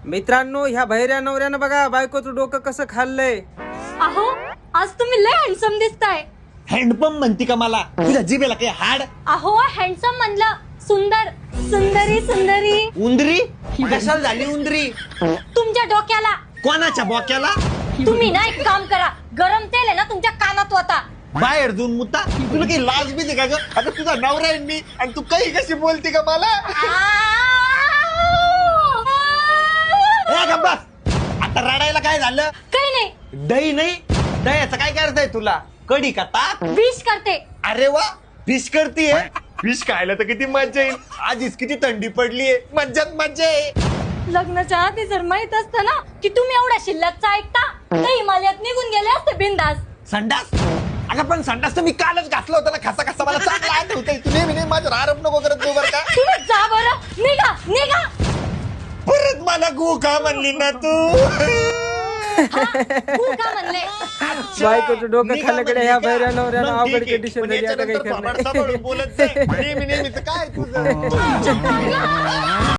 मित्रांनो, ह्या बहिऱ्या नवऱ्यानं बघा बायकोचं डोकं कसं खाल्लंय. अहो आज तुम्ही लय हँडसम दिसताय. हँडपंप म्हणती का मला? तुझ्या जिभेला काही हाड? अहो हँडसम म्हणलं, सुंदर सुंदरी सुंदरी. उंदरी कशाला झाली उंदरी? तुमच्या डोक्याला. कोणाच्या बोक्याला? तुम्ही ना एक काम करा, गरम तेल आहे ना तुमच्या कानात होता. बाहेर जाऊन मुता. तुला काही लाज बी का ग? आता तुझा नवरा आहे मी आणि तू काही कशी बोलती का मला? ए, गप्प बस. आता रडायला काय झालं? काही नाही, दही नाही? दह्याचं काय करताय तुला? कढी का ताक? विश करते. अरे वा, फिश करतीये. फिश खायला तर किती मजा येईल. आधीच किती थंडी पडलीये, मज्जाच मज्जा आहे. लग्नाच्या आधी जर माहित असतं ना की तुम्ही एवढा शिल्लकचा ऐकता तर हिमालयात निघून गेले असते बिंदास. संडास? अगं पण संडास तर मी कालच घातला होता ना, खसा खसा मला चांगला आठवतंय. तू नेहमी माझ्यावर आरोप नको करत तू बरं का? तुम्ही जा बरं, निघा निघा. परत मला गु का म्हणली ना तू? तू का म्हणले? बायकोचं डोकं निघा खाल्ल्याकडे ह्या म्हणजे बहिऱ्या निघा. नवऱ्यानं मग अवघड ठीक आहे. कंडिशन पण झाली. आता काही याच्यानंतर करणार थोबाड सांभाळून बोलत जाय. नेहमी नेहमीच काय तुझं?